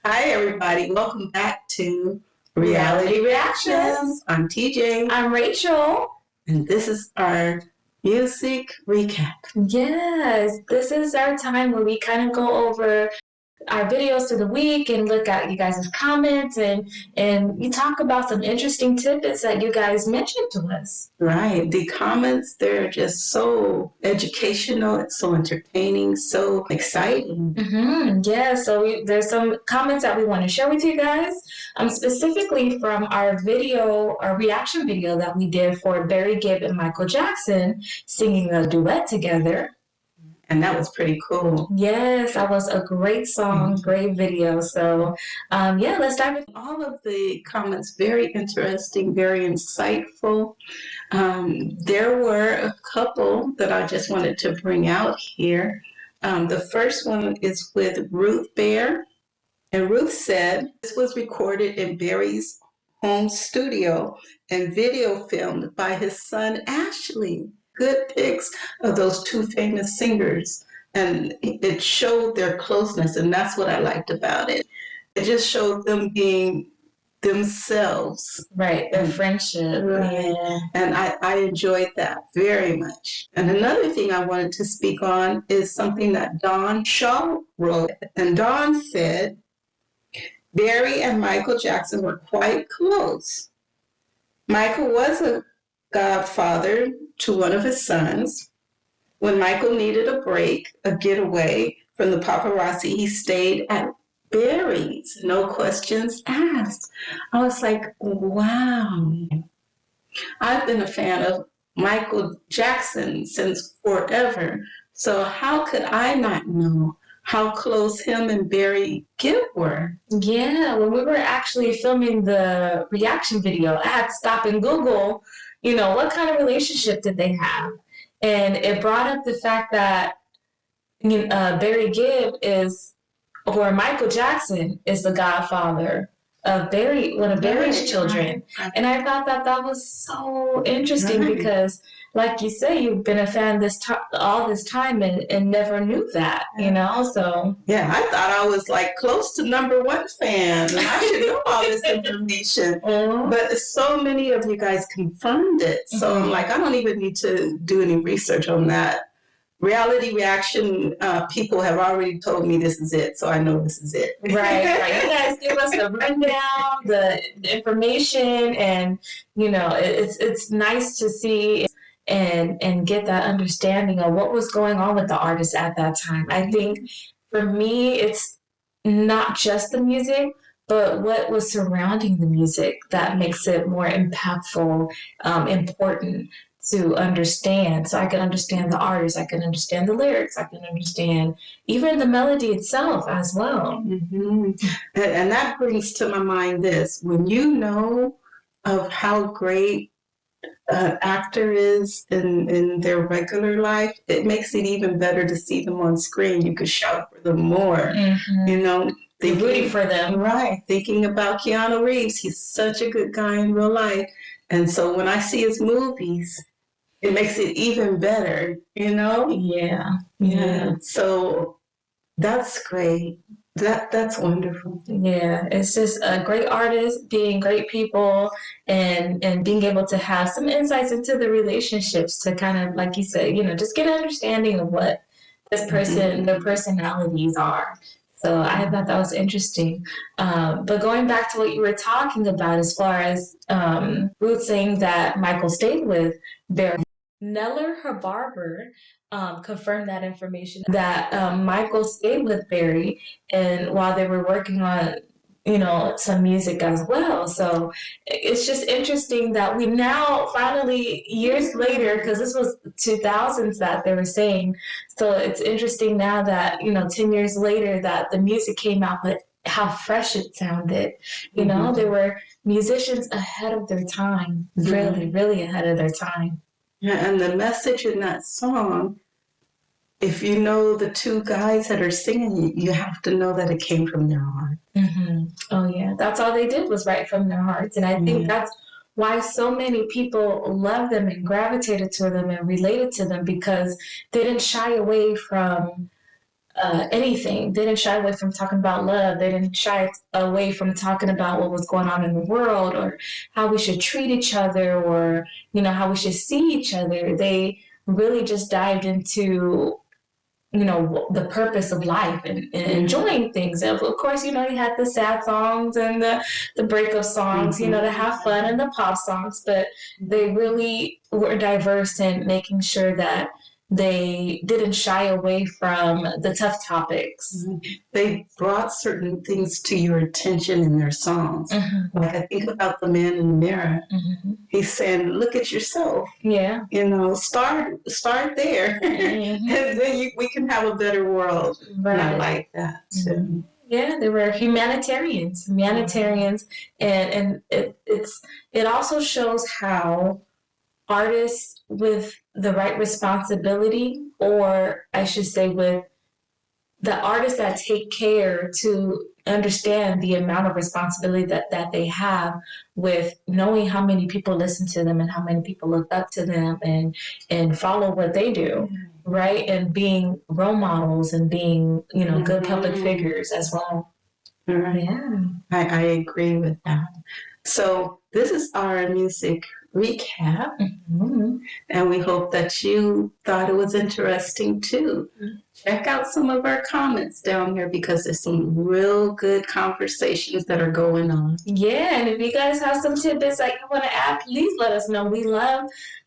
Hi, everybody. Welcome back to Reality Reactions. I'm TJ. I'm Rachel. And this is our music recap. Yes, this is our time where we kind of go over our videos for the week and look at you guys' comments and we talk about some interesting tidbits that you guys mentioned to us. Right. The comments, they're just so educational, so entertaining, so exciting. Yeah, so there's some comments that we want to share with you guys, specifically from our reaction video that we did for Barry Gibb and Michael Jackson singing a duet together. And that was pretty cool. Yes, that was a great song, great video. So, let's dive into all of the comments. Very interesting, very insightful. There were a couple that I just wanted to bring out here. The first one is with Ruth Bear. And Ruth said, this was recorded in Barry's home studio and video filmed by his son, Ashley. Good pics of those two famous singers. And it showed their closeness, and that's what I liked about it. It just showed them being themselves. Right, their friendship. Right. Yeah. And I enjoyed that very much. And another thing I wanted to speak on is something that Dawn Shaw wrote. And Dawn said, Barry and Michael Jackson were quite close. Michael was a godfather to one of his sons. When Michael needed a break, a getaway from the paparazzi, he stayed at Barry's, no questions asked. I was like, wow. I've been a fan of Michael Jackson since forever. So how could I not know how close him and Barry Gibb were? Yeah, when we were actually filming the reaction video, I had to stop and Google, what kind of relationship did they have? And it brought up the fact that Barry Gibb Michael Jackson is the godfather of one of Barry's children. Right. And I thought that was so interesting because, like you say, you've been a fan all this time and never knew that, so. Yeah, I thought I was like close to #1 fan. And I should know all this information. But so many of you guys confirmed it. So I'm like, I don't even need to do any research on that. Reality Reaction people have already told me this is it, so I know this is it. Right. You guys give us the rundown, the information, and it's nice to see and get that understanding of what was going on with the artist at that time. I think for me, it's not just the music, but what was surrounding the music that makes it more impactful, important to understand. So I can understand the artist, I can understand the lyrics, I can understand even the melody itself as well. Mm-hmm. And that brings to my mind this: when you know of how great an actor is in their regular life, it makes it even better to see them on screen. You could shout for them more, rooting for them. Right. Thinking about Keanu Reeves, he's such a good guy in real life. And so when I see his movies, it makes it even better, Yeah. So that's great. That's wonderful. Yeah, it's just a great artist, being great people, and being able to have some insights into the relationships to kind of, like you said, just get an understanding of what this person, their personalities are. So I thought that was interesting. But going back to what you were talking about as far as Ruth saying that Michael stayed with Barry, Neller, her barber, confirmed that information that Michael stayed with Barry and while they were working on some music as well. So it's just interesting that we now finally, years later, because this was 2000s that they were saying, so it's interesting now that 10 years later that the music came out, but how fresh it sounded. They were musicians ahead of their time, really ahead of their time. Yeah, and the message in that song, if you know the two guys that are singing, you have to know that it came from their heart. Mm-hmm. Oh, yeah. That's all they did was write from their hearts. And I think that's why so many people love them and gravitated to them and related to them, because they didn't shy away from anything. They didn't shy away from talking about love. They didn't shy away from talking about what was going on in the world or how we should treat each other or, how we should see each other. They really just dived into, the purpose of life and enjoying things. Of course, you had the sad songs and the breakup songs, the have fun and the pop songs, but they really were diverse in making sure that they didn't shy away from the tough topics. They brought certain things to your attention in their songs. Like I think about The Man in the Mirror. He's saying, look at yourself. Yeah. Start there. And then we can have a better world. Right. And I like that too. Yeah, they were humanitarians, and it also shows how artists with the right responsibility, or I should say with the artists that take care to understand the amount of responsibility that they have with knowing how many people listen to them and how many people look up to them and follow what they do, right? And being role models and being, good public figures as well. Right. Yeah. I agree with that. So this is our music recap, and we hope that you thought it was interesting too. Check out some of our comments down here because there's some real good conversations that are going on. Yeah, and if you guys have some tidbits that you want to add, please let us know.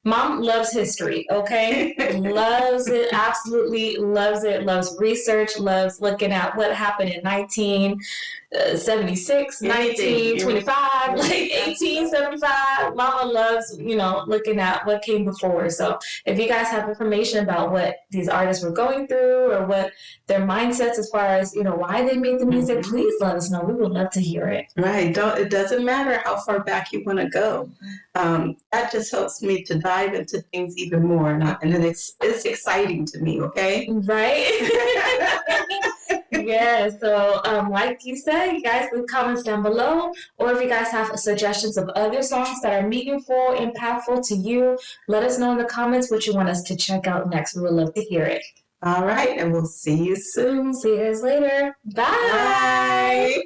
Mom loves history, okay? Loves it, absolutely loves it, loves research, loves looking at what happened in 1976, 1925, like 1875. Mama loves, looking at what came before. So if you guys have information about what these artists were going through or what their mindsets as far as, why they made the music, please let us know. We would love to hear it. Right. It doesn't matter how far back you want to go. That just helps me to dive into things even more. And then it's exciting to me, okay? Right? Yeah, so like you said, you guys leave comments down below, or if you guys have suggestions of other songs that are meaningful, impactful to you, let us know in the comments what you want us to check out next. We would love to hear it. All right, and we'll see you soon. See you guys later. Bye. Bye.